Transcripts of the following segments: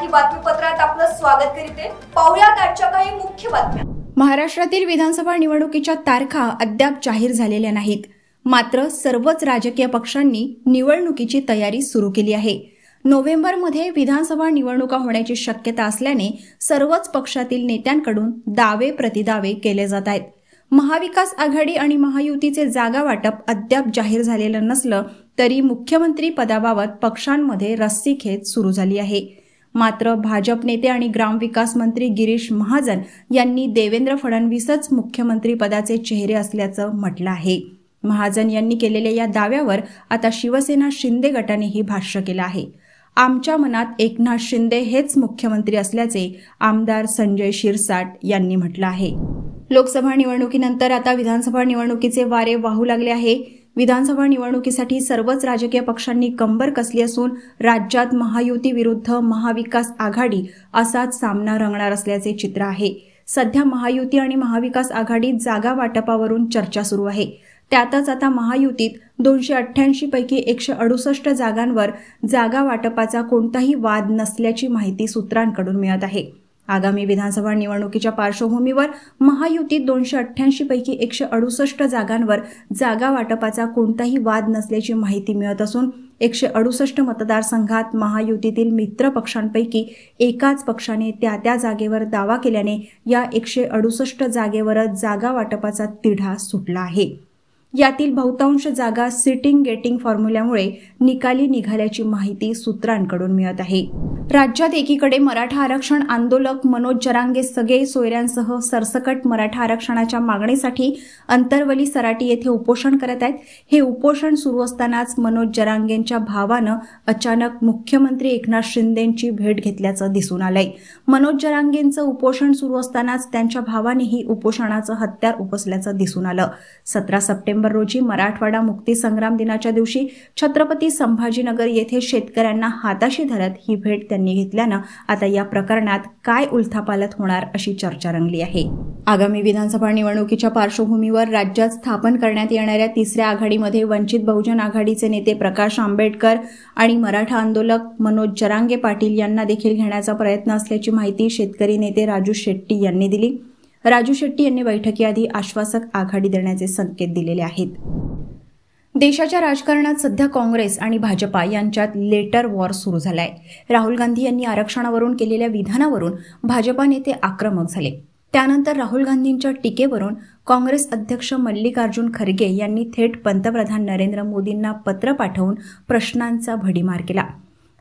मराठी बातमीपत्रात आपलं स्वागत करते। पाहुयात आजच्या काही मुख्य बातम्या। महाराष्ट्रातील विधानसभा निवडणुकीच्या तारखा अद्याप जाहीर झालेल्या नाहीत। मात्र सर्वच राजकीय पक्षांनी निवडणुकीची तयारी सुरू केली आहे। नोव्हेंबरमध्ये विधानसभा निवडणुका होण्याची शक्यता असल्याने सर्वच पक्षातील नेत्यांकडून दावे प्रतिदावे केले जात आहेत। महाविकास आघाडी आणि महायुतीचे जागा वाटप अद्याप जाहीर झालेलं नसलं तरी मुख्यमंत्री पदाबाबत पक्षांमध्ये रस्सीखेच सुरू झाली आहे। मात्र भाजप नेते आणि ग्रामविकास मंत्री गिरीश महाजन यांनी देवेंद्र फडणवीसच मुख्यमंत्री पदाचे चेहरे असल्याचं म्हटलं आहे। महाजन यांनी केलेल्या या दाव्यावर आता शिवसेना शिंदे गटानेही भाष्य केलं आहे। आमच्या मनात एकनाथ शिंदे हेच मुख्यमंत्री असल्याचे आमदार संजय शिरसाट यांनी म्हटलं आहे। लोकसभा निवडणुकीनंतर आता विधानसभा निवडणुकीचे वारे वाहू लागले आहे। विधानसभा निवडणुकीसाठी सर्वच राजकीय पक्षांनी कंबर कसली असून राज्यात महायुती विरुद्ध महाविकास आघाडी असाच सामना रंगणार असल्याचे चित्र आहे। सध्या महायुती आणि महाविकास आघाडीत जागा वाटपावरून चर्चा सुरू आहे। त्यातच आता महायुतीत 288 पैकी 168 जागांवर जागा वाटपाचा कोणताही वाद नसल्याची माहिती सूत्रांकडून मिळत आहे। आगामी विधानसभा निवडणुकीच्या पार्श्वभूमीवर महायुतीत 288 पैकी 168 जागांवर जागा वाटपाचा कोणताही वाद नसल्याची माहिती मिळत असून 168 मतदारसंघात महायुतीतील मित्र पक्षांपैकी एकाच पक्षाने त्या जागेवर दावा केल्याने या 168 जागेवरच जागा वाटपाचा तिढा सुटला आहे। यातील बहुतांश जागा सिटिंग गेटिंग फॉर्म्युल्यामुळे निकाली निघाल्याची माहिती सूत्रांकडून मिळत आहे। राज्यात एकीकडे मराठा आरक्षण आंदोलक मनोज जरांगे सगळे सोयऱ्यांसह सरसकट मराठा आरक्षणाच्या मागणीसाठी अंतरवली सराटी येथे उपोषण करत आहेत। हे उपोषण सुरू असतानाच मनोज जरांगेंच्या भावानं अचानक मुख्यमंत्री एकनाथ शिंदेंची भेट घेतल्याचं दिसून आलंय। मनोज जरांगेंचं उपोषण सुरू असतानाच त्यांच्या भावानेही उपोषणाचं हत्यार उपसल्याचं दिसून आलं। 17 सप्टेंबर रोजी मराठवाडा मुक्ती संग्राम दिनाच्या दिवशी छत्रपती संभाजीनगर येथे शेतकऱ्यांना हाताशी धरत ही भेट त्यांनी घेतल्यानं आता या प्रकरणात काय उलथापालथ होणार अशी चर्चा रंगली आहे। आगामी विधानसभा निवडणुकीच्या पार्श्वभूमीवर राज्यात स्थापन करण्यात येणाऱ्या तिसऱ्या आघाडीमध्ये वंचित बहुजन आघाडीचे नेते प्रकाश आंबेडकर आणि मराठा आंदोलक मनोज जरांगे पाटील यांना देखील घेण्याचा प्रयत्न असल्याची माहिती शेतकरी नेते राजू शेट्टी यांनी दिली। राजू शेट्टी यांनी बैठकीआधी आश्वासक आघाडी देण्याचे संकेत दिलेले आहेत। देशाच्या राजकारणात सध्या काँग्रेस आणि भाजपा यांच्यात लेटर वॉर सुरू झालाय। राहुल गांधी यांनी आरक्षणावरून केलेल्या विधानावरून भाजपा नेते आक्रमक झाले। त्यानंतर राहुल गांधींच्या टीकेवरून काँग्रेस अध्यक्ष मल्लिकार्जुन खरगे यांनी थेट पंतप्रधान नरेंद्र मोदींना पत्र पाठवून प्रश्नांचा भडीमार केला।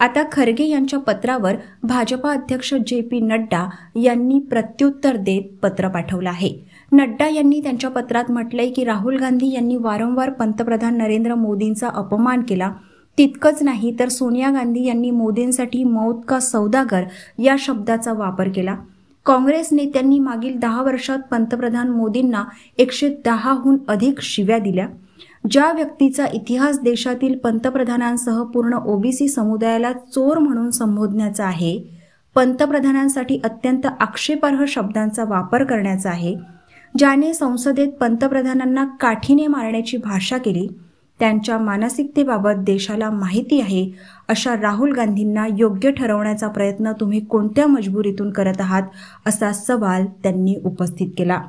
आता खरगे यांच्या पत्रावर भाजपा अध्यक्ष JP नड्डा यांनी प्रत्युत्तर देत पत्र पाठवलं आहे। नड्डा यांनी त्यांच्या पत्रात म्हटलंय की राहुल गांधी यांनी वारंवार पंतप्रधान नरेंद्र मोदींचा अपमान केला। तितकंच नाही तर सोनिया गांधी यांनी मोदींसाठी मौत का सौदागर या शब्दाचा वापर केला। काँग्रेस नेत्यांनी मागील 10 वर्षात पंतप्रधान मोदींना 110हून अधिक शिव्या दिल्या। ज्या व्यक्तीचा इतिहास देशातील पंतप्रधानांसह पूर्ण OBC समुदायाला चोर म्हणून संबोधण्याचा आहे, पंतप्रधानांसाठी अत्यंत आक्षेपार्ह शब्दांचा वापर करण्याचा आहे, ज्याने संसदेत पंतप्रधानांना काठीने मारण्याची भाषा केली, त्यांच्या मानसिकतेबाबत देशाला माहिती आहे, अशा राहुल गांधींना योग्य ठरवण्याचा प्रयत्न तुम्ही कोणत्या मजबुरीतून करत आहात असा सवाल त्यांनी उपस्थित केला।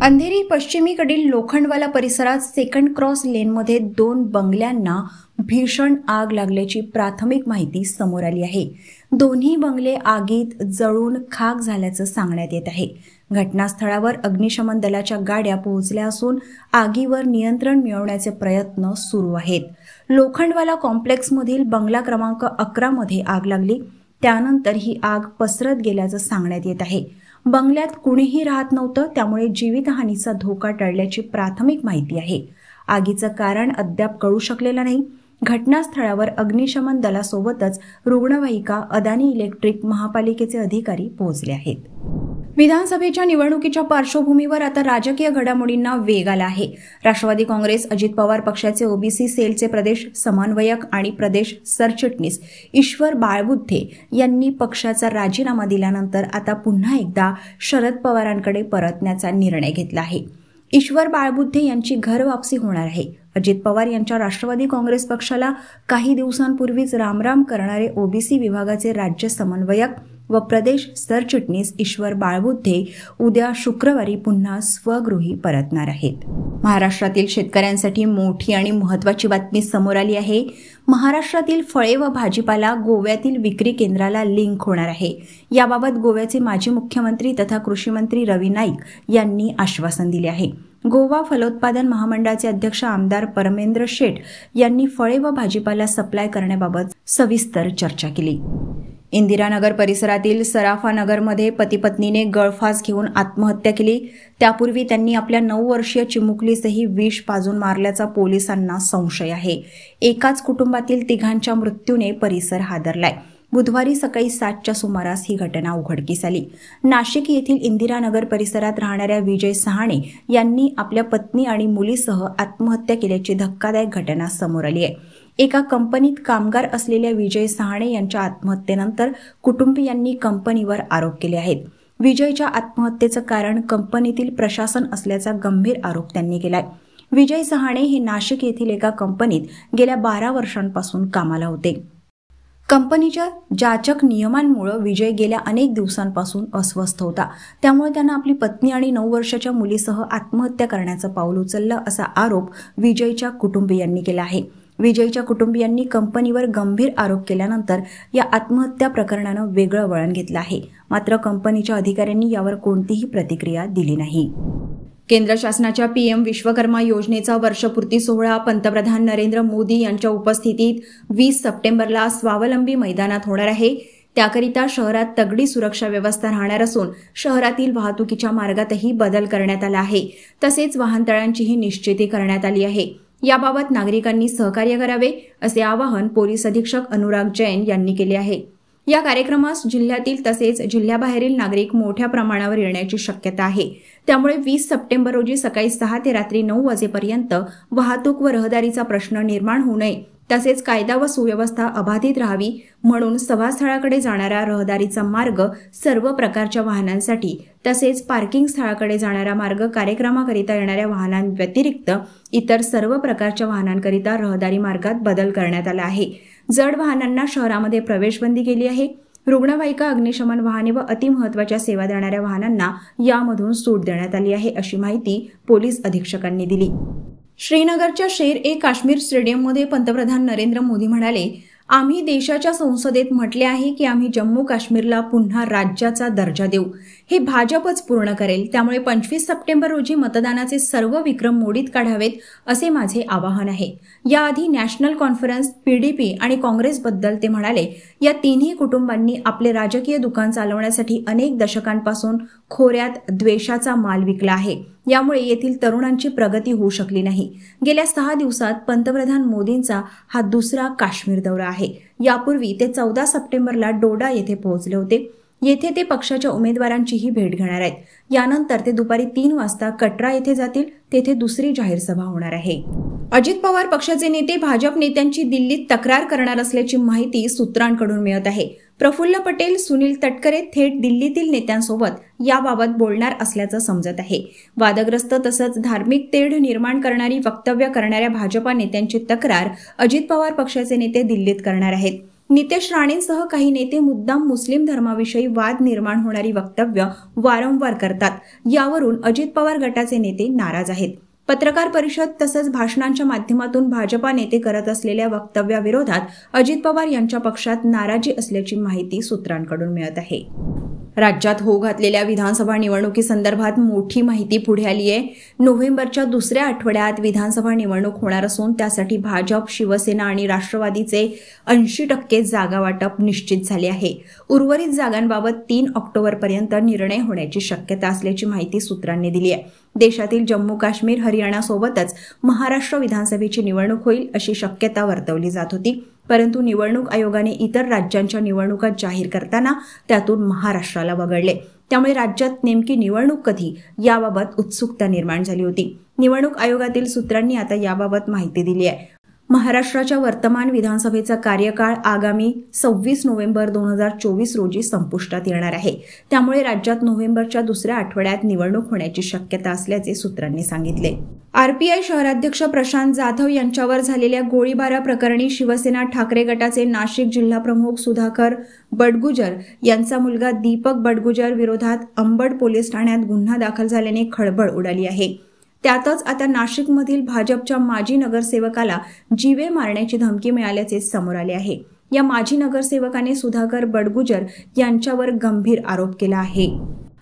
अंधेरी पश्चिमेकडील लोखंडवाला परिसरात सेकंड क्रॉस लेनमध्ये 2 बंगल्यांना भीषण आग लागल्याची प्राथमिक माहिती समोर आली आहे। दोन्ही बंगले आगीत जळून खाक झाल्याचं सांगण्यात येत आहे। घटनास्थळावर अग्निशमन दलाच्या गाड्या पोहोचल्या असून आगीवर नियंत्रण मिळवण्याचे प्रयत्न सुरू आहेत। लोखंडवाला कॉम्प्लेक्समधील बंगला क्रमांक 11 मध्ये आग लागली। त्यानंतर ही आग पसरत गेल्याचं सांगण्यात येत आहे। बंगल्यात कुणीही राहत नव्हतं, त्यामुळे जीवितहानीचा धोका टळल्याची प्राथमिक माहिती आहे। आगीचं कारण अद्याप कळू शकलेलं नाही। घटनास्थळावर अग्निशमन दलासोबतच रुग्णवाहिका, अदानी इलेक्ट्रिक, महापालिकेचे अधिकारी पोहोचले आहेत। विधानसभेच्या निवडणुकीच्या पार्श्वभूमीवर आता राजकीय घडामोडींना वेग आला आहे। राष्ट्रवादी काँग्रेस अजित पवार पक्षाचे OBC सेलचे प्रदेश समन्वयक आणि प्रदेश सरचिटणीस ईश्वर बाळबुद्धे यांनी पक्षाचा राजीनामा दिल्यानंतर आता पुन्हा एकदा शरद पवारांकडे परतण्याचा निर्णय घेतला आहे। ईश्वर बाळबुद्धे यांची घर वापसी होणार आहे. अजित पवार यांच्या राष्ट्रवादी काँग्रेस पक्षाला काही दिवसांपूर्वीच रामराम करणारे ओबीसी विभागाचे राज्य समन्वयक व प्रदेश सरचिटणीस ईश्वर बाळबुद्धे उद्या शुक्रवारी पुन्हा स्वगृही परतणार आहेत. महाराष्ट्रातील शेतकऱ्यांसाठी मोठी आणि महत्त्वाची बातमी समोर आली आहे. महाराष्ट्रातील फळे व भाजीपाला गोव्यातील विक्री केंद्राला लिंक होणार आहे. याबाबत गोव्याचे माजी मुख्यमंत्री तथा कृषी मंत्री रवी नाईक यांनी आश्वासन दिले आहे. गोवा फलोत्पादन महामंडळाचे अध्यक्ष आमदार परमेंद्र शेठ यांनी फळे व भाजीपाला सप्लाय करण्याबाबत सविस्तर चर्चा केली. इंदिरानगर परिसरातील सराफा नगरमध्ये पती-पत्नीने गळफास घेऊन आत्महत्या केली. त्यापूर्वी त्यांनी आपल्या 9 वर्षीय चिमुकलीसही विष पाजून मारल्याचा पोलिसांना संशय आहे. एकाच कुटुंबातील तिघांच्या मृत्यूने परिसर हादरलाय. बुधवारी सकाळी 7च्या सुमारास ही घटना उघडकीस आली. नाशिक येथील इंदिरानगर परिसरात राहणाऱ्या विजय सहाणे यांनी आपल्या पत्नी आणि मुलीसह आत्महत्या केल्याची धक्कादायक घटना समोर आली आहे. एका कंपनीत कामगार असलेल्या विजय सहाणे यांच्या आत्महत्येनंतर कुटुंबियांनी कंपनीवर आरोप केले आहेत. विजयच्या आत्महत्येचं कारण कंपनीतील प्रशासन असल्याचा गंभीर आरोप त्यांनी केलाय. विजय सहाणे हे नाशिक येथील एका कंपनीत गेल्या 12 वर्षांपासून कामाला होते. कंपनीच्या जाचक नियमांमुळे विजय गेल्या अनेक दिवसांपासून अस्वस्थ होता. त्यामुळे त्यानं आपली पत्नी आणि 9 वर्षाच्या मुलीसह आत्महत्या करण्याचं पाऊल उचललं असा आरोप विजयच्या कुटुंबियांनी केला आहे. विजयच्या कुटुंबियांनी कंपनीवर गंभीर आरोप केल्यानंतर या आत्महत्या प्रकरणानं वेगळं वळण घेतलं आहे. मात्र कंपनीच्या अधिकाऱ्यांनी यावर कोणतीही प्रतिक्रिया दिली नाही. केंद्र शासनाच्या पीएम विश्वकर्मा योजनेचा वर्षपूर्ती सोहळा पंतप्रधान नरेंद्र मोदी यांच्या उपस्थितीत 20 सप्टेंबरला स्वावलंबी मैदानात होणार आहे. त्याकरिता शहरात तगडी सुरक्षा व्यवस्था राहणार असून शहरातील वाहतुकीच्या मार्गातही बदल करण्यात आला आहे. तसेच वाहनतळांचीही निश्चिती करण्यात आली आहे. याबाबत नागरिकांनी सहकार्य करावे असे आवाहन पोलीस अधीक्षक अनुराग जैन यांनी केले आहे. या कार्यक्रमास जिल्ह्यातील तसेच जिल्ह्याबाहेरील नागरिक मोठ्या प्रमाणावर येण्याची शक्यता आहे. त्यामुळे 20 सप्टेंबर रोजी सकाळी 6 ते रात्री 9 वाजेपर्यंत वाहतूक व रहदारीचा प्रश्न निर्माण होऊ नये, तसेच कायदा व सुव्यवस्था अबाधित राहावी म्हणून सभास्थळाकडे जाणारा रहदारीचा मार्ग सर्व प्रकारच्या वाहनांसाठी तसेच पार्किंग स्थळाकडे जाणारा मार्ग कार्यक्रमाकरिता येणाऱ्या वाहनांव्यतिरिक्त इतर सर्व प्रकारच्या वाहनांकरिता रहदारी मार्गात बदल करण्यात आला आहे. जड वाहनांना शहरामध्ये प्रवेशबंदी केली आहे. रुग्णवाहिका, अग्निशमन वाहने व अतिमहत्त्वाच्या सेवा देणाऱ्या वाहनांना यामधून सूट देण्यात आली आहे अशी माहिती पोलीस अधीक्षकांनी दिली. श्रीनगरच्या शेर-ए-काश्मीर स्टेडियममध्ये पंतप्रधान नरेंद्र मोदी म्हणाले, आम्ही देशाच्या संसदेत म्हटले आहे की आम्ही जम्मू काश्मीरला पुन्हा राज्याचा दर्जा देऊ. हे भाजपच पूर्ण करेल. त्यामुळे 25 सप्टेंबर रोजी मतदानाचे सर्व विक्रम मोडीत काढावेत असे माझे आवाहन आहे. याआधी नॅशनल कॉन्फरन्स, पीडीपी आणि काँग्रेसबद्दल ते म्हणाले, या तिन्ही कुटुंबांनी आपले राजकीय दुकान चालवण्यासाठी अनेक दशकांपासून खोऱ्यात द्वेषाचा माल विकला आहे. यामुळे येथील तरुणांची प्रगती होऊ शकली नाही. गेल्या 6 दिवसात पंतप्रधान मोदींचा हा दुसरा काश्मीर दौरा आहे. यापूर्वी ते 14 सप्टेंबरला डोडा येथे पोहोचले होते. येथे ते पक्षाच्या उमेदवारांचीही भेट घेणार आहेत. यानंतर ते दुपारी 3 वाजता कटरा येथे जातील. तेथे दुसरी जाहीर सभा होणार आहे. अजित पवार पक्षाचे नेते भाजप नेत्यांची दिल्लीत तक्रार करणार असल्याची माहिती सूत्रांकडून मिळत आहे. प्रफुल्ल पटेल, सुनील तटकरे थेट दिल्लीतील नेत्यांसोबत याबाबत बोलणार असल्याचं समजत आहे. वादग्रस्त तसंच धार्मिक तेढ निर्माण करणारी वक्तव्य करणाऱ्या भाजपा नेत्यांची तक्रार अजित पवार पक्षाचे नेते दिल्लीत करणार आहेत. नितेश राणेंसह काही नेते मुद्दाम मुस्लिम धर्माविषयी वाद निर्माण होणारी वक्तव्य वारंवार करतात. यावरून अजित पवार गटाचे नेते नाराज आहेत. पत्रकार परिषद तसंच भाषणांच्या माध्यमातून भाजपा नेते करत असलेल्या वक्तव्याविरोधात अजित पवार यांच्या पक्षात नाराजी असल्याची माहिती सूत्रांकडून मिळत आहे. राज्यात होऊ घातलेल्या विधानसभा निवडणुकीसंदर्भात मोठी माहिती पुढे आली आहे. नोव्हेंबरच्या दुसऱ्या आठवड्यात विधानसभा निवडणूक होणार असून त्यासाठी भाजप, शिवसेना आणि राष्ट्रवादीचे 80% जागा वाटप निश्चित झाले आहे. उर्वरित जागांबाबत 3 ऑक्टोबरपर्यंत निर्णय होण्याची शक्यता असल्याची माहिती सूत्रांनी दिली आहे. देशातील जम्मू काश्मीर, हरियाणासोबतच महाराष्ट्र विधानसभेची निवडणूक होईल अशी शक्यता वर्तवली जात होती. परंतु निवडणूक आयोगाने इतर राज्यांच्या निवडणुका जाहीर करताना त्यातून महाराष्ट्राला वगळले. त्यामुळे राज्यात नेमकी निवडणूक कधी याबाबत उत्सुकता निर्माण झाली होती. निवडणूक आयोगातील सूत्रांनी आता याबाबत माहिती दिली आहे. महाराष्ट्राच्या वर्तमान विधानसभेचा कार्यकाळ आगामी 26 नोव्हेंबर 2024 रोजी संपुष्टात येणार आहे. त्यामुळे राज्यात नोव्हेंबरच्या दुसऱ्या आठवड्यात निवडणूक होण्याची शक्यता असल्याचे सूत्रांनी सांगितले. आरपीआय शहराध्यक्ष प्रशांत जाधव यांच्यावर झालेल्या गोळीबाराप्रकरणी शिवसेना ठाकरे गटाचे नाशिक जिल्हाप्रमुख सुधाकर बडगुजर यांचा मुलगा दीपक बडगुजर विरोधात अंबड पोलीस ठाण्यात गुन्हा दाखल झाल्याने खळबळ उडाली आहे. त्यातच आता नाशिकमधील भाजपच्या माजी नगरसेवकाला जीवे मारण्याची धमकी मिळाल्याचे समोर आले आहे. या माजी नगरसेवकाने सुधाकर बडगुजर यांच्यावर गंभीर आरोप केला आहे.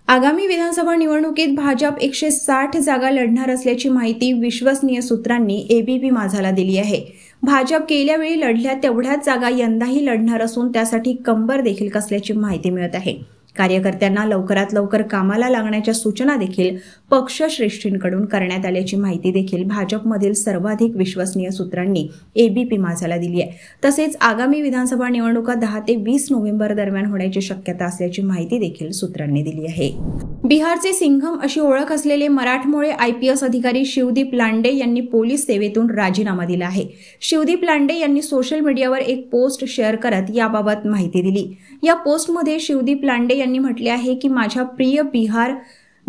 आगामी विधानसभा निवडणुकीत भाजप 160 जागा लढणार असल्याची माहिती विश्वसनीय सूत्रांनी एबीपी माझाला दिली आहे. भाजप गेल्या वेळी लढल्या तेवढ्याच जागा यंदाही लढणार असून त्यासाठी कंबर देखील कसल्याची माहिती मिळत आहे. कार्यकर्त्यांना लवकरात लवकर कामाला लागण्याच्या सूचना देखील पक्षश्रेष्ठींकडून करण्यात आल्याची माहिती देखील भाजपमधील सर्वाधिक विश्वसनीय सूत्रांनी एबीपी माझाला दिली आहे. तसेच आगामी विधानसभा निवडणुका 10 ते 20 नोव्हेंबर दरम्यान होण्याची शक्यता असल्याची माहिती देखील सूत्रांनी दिली आहे. बिहारचे सिंघम अशी ओळख असलेले मराठमोळे आयपीएस अधिकारी शिवदीप लांडे यांनी पोलीस सेवेतून राजीनामा दिला आहे. शिवदीप लांडे यांनी सोशल मीडियावर एक पोस्ट शेअर करत याबाबत माहिती दिली. या पोस्टमध्ये शिवदीप लांडे यांनी म्हटले आहे की माझ्या प्रिय बिहार,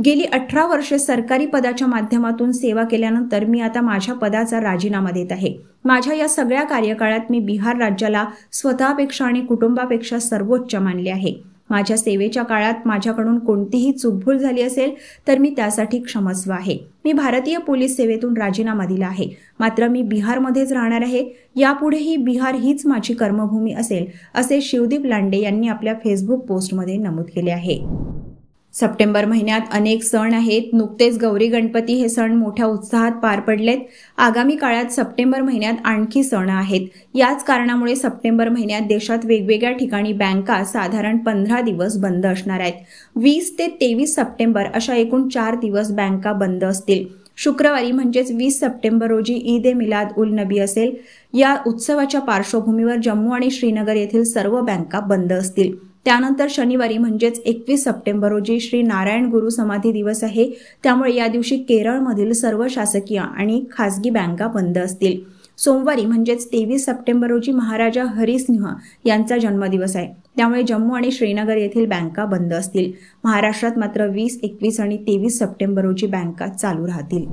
गेली 18 वर्षे सरकारी पदाच्या माध्यमातून सेवा केल्यानंतर मी आता माझ्या पदाचा राजीनामा देत आहे. माझ्या या सगळ्या कार्यकाळात मी बिहार राज्याला स्वतःपेक्षा आणि कुटुंबापेक्षा सर्वोच्च मानले आहे. माझ्या सेवेच्या काळात माझ्याकडून कोणतीही चूकभूल झाली असेल तर मी त्यासाठी क्षमस्व आहे. मी भारतीय पोलीस सेवेतून राजीनामा दिला आहे. मात्र मी बिहारमध्येच राहणार आहे. यापुढेही बिहार हीच माझी कर्मभूमी असेल, असे शिवदीप लांडे यांनी आपल्या फेसबुक पोस्टमध्ये नमूद केले आहे. सप्टेंबर महिन्यात अनेक सण आहेत. नुकतेच गौरी गणपती हे सण मोठ्या उत्साहात पार पडलेत. आगामी काळात सप्टेंबर महिन्यात आणखी सण आहेत. याच कारणामुळे सप्टेंबर महिन्यात देशात वेगवेगळ्या ठिकाणी बँका साधारण 15 दिवस बंद असणार आहेत. 20 ते 23 सप्टेंबर अशा एकूण 4 दिवस बँका बंद असतील. शुक्रवारी म्हणजेच 20 सप्टेंबर रोजी ईद ए मिलाद उल नबी असेल. या उत्सवाच्या पार्श्वभूमीवर जम्मू आणि श्रीनगर येथील सर्व बँका बंद असतील. त्यानंतर शनिवारी म्हणजेच 21 सप्टेंबर रोजी श्री नारायण गुरु समाधी दिवस आहे. त्यामुळे या दिवशी केरळमधील सर्व शासकीय आणि खासगी बँका बंद असतील. सोमवारी म्हणजेच 23 सप्टेंबर रोजी महाराजा हरिसिंह यांचा जन्मदिवस आहे. त्यामुळे जम्मू आणि श्रीनगर येथील बँका बंद असतील. महाराष्ट्रात मात्र 20, 21 आणि 23 सप्टेंबर रोजी बँका चालू राहतील.